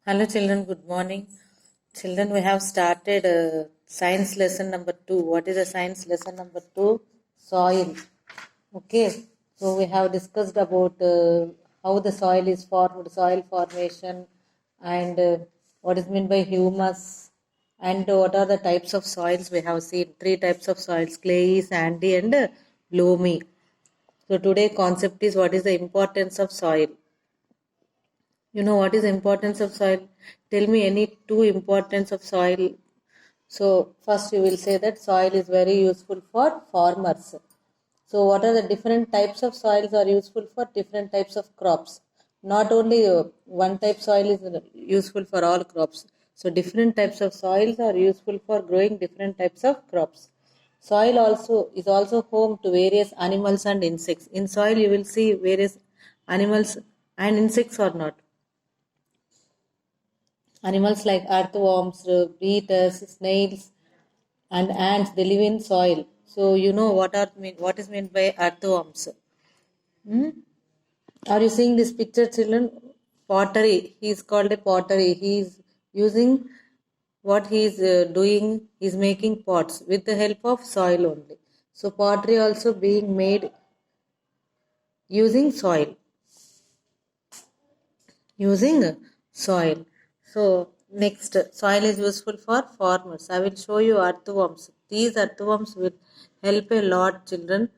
Hello children, good morning. Children, we have started science lesson number 2. What is the science lesson number 2? Soil. Okay, so we have discussed about how the soil is formed, soil formation, and what is meant by humus, and what are the types of soils we have seen. Three types of soils: clayey, sandy, and loamy. So today concept is what is the importance of soil. You know what is the importance of soil? Tell me any two importance of soil. So first you will say that soil is very useful for farmers. So what are the different types of soils are useful for different types of crops? Not only one type soil is useful for all crops. So different types of soils are useful for growing different types of crops. Soil also is also home to various animals and insects. In soil you will see various animals and insects or not. Animals like earthworms, beetles, snails, and ants they live in soil. So you know what is meant by earthworms. Hmm? Are you seeing this picture, children? Pottery. He is called a pottery. He is using what he is doing. He is making pots with the help of soil only. So pottery also being made using soil. Using soil. So next, soil is useful for farmers. I will show you earthworms. These earthworms will help a lot children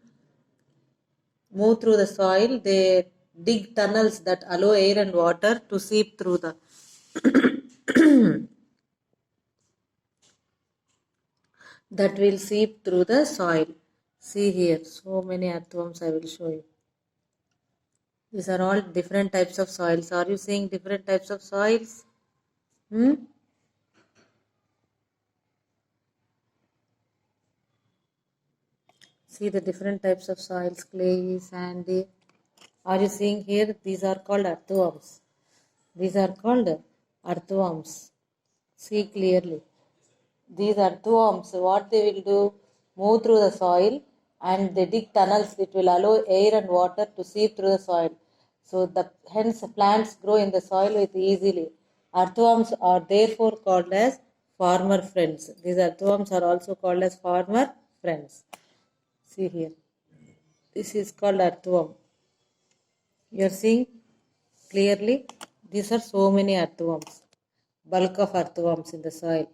move through the soil. They dig tunnels that allow air and water to seep through the that will seep through the soil. See here, so many earthworms I will show you. These are all different types of soils. Are you seeing different types of soils? Hmm? See the different types of soils, clay, sandy. Are you seeing here? These are called earthworms. These are called earthworms. See clearly. These earthworms, what they will do, move through the soil and they dig tunnels. It will allow air and water to seep through the soil. So hence plants grow in the soil with easily. Earthworms are therefore called as farmer friends. These earthworms are also called as farmer friends. See here. This is called earthworm. You are seeing clearly. These are so many earthworms. Bulk of earthworms in the soil.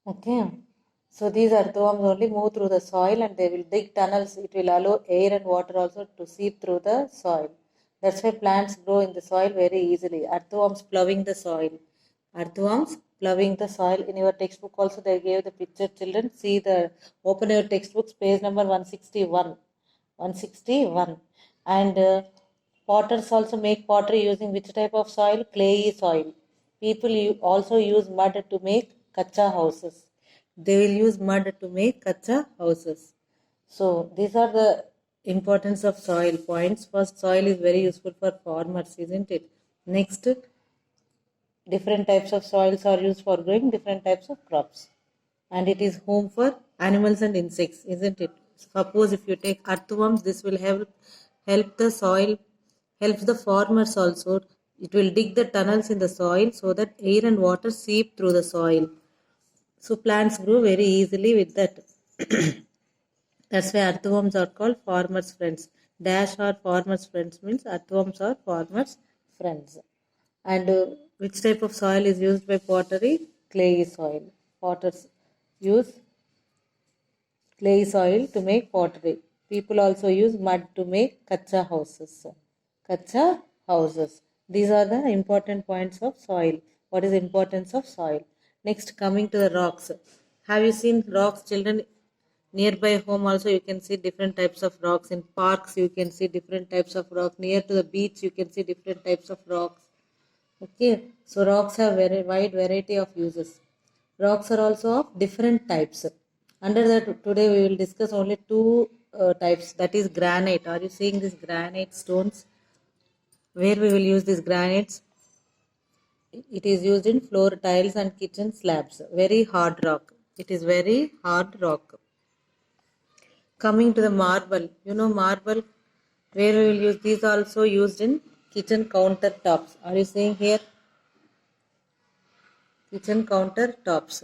Okay. So these earthworms only move through the soil and they will dig tunnels. It will allow air and water also to seep through the soil. That's why plants grow in the soil very easily. Earthworms ploughing the soil. Earthworms ploughing the soil. In your textbook also they gave the picture. Children, see the open your textbooks page number 161. 161. And potters also make pottery using which type of soil? Clayey soil. People also use mud to make kacha houses. They will use mud to make kacha houses. So these are the importance of soil points. First, soil is very useful for farmers, isn't it? Next, different types of soils are used for growing different types of crops. And it is home for animals and insects, isn't it? Suppose if you take earthworms, this will help the soil, helps the farmers also. It will dig the tunnels in the soil so that air and water seep through the soil. So plants grow very easily with that. That's why earthworms are called farmers' friends. Dash or farmers' friends means earthworms are farmers' friends. And which type of soil is used by pottery? Clay soil. Potters use clay soil to make pottery. People also use mud to make kacha houses. Kacha houses. These are the important points of soil. What is the importance of soil? Next, coming to the rocks. Have you seen rocks, children? Nearby home also you can see different types of rocks. In parks you can see different types of rocks. Near to the beach you can see different types of rocks. Okay, so rocks have very wide variety of uses. Rocks are also of different types. Under that, today we will discuss only two types. That is granite. Are you seeing these granite stones? Where we will use these granites? It is used in floor tiles and kitchen slabs. Very hard rock. It is very hard rock. Coming to the marble, you know marble, where we will use these also used in kitchen countertops. Are you seeing here? Kitchen countertops.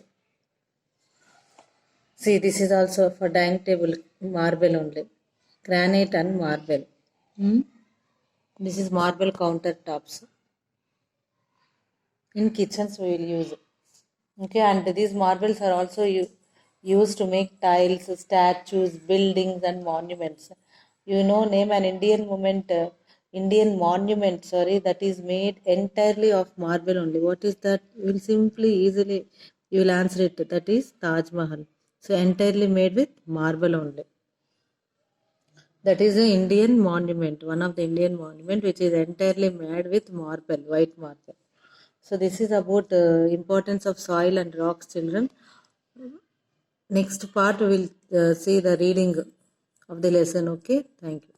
See, this is also for dining table, marble only. Granite and marble. This is marble countertops. In kitchens we will use. Okay, and these marbles are also used to make tiles, statues, buildings, and monuments. You know, name an Indian monument, sorry, that is made entirely of marble only. What is that? You will simply, easily, you will answer it. That is Taj Mahal. So, entirely made with marble only. That is an Indian monument, one of the Indian monument which is entirely made with marble, white marble. So this is about importance of soil and rocks, children. Next part we will see the reading of the lesson. Okay, thank you.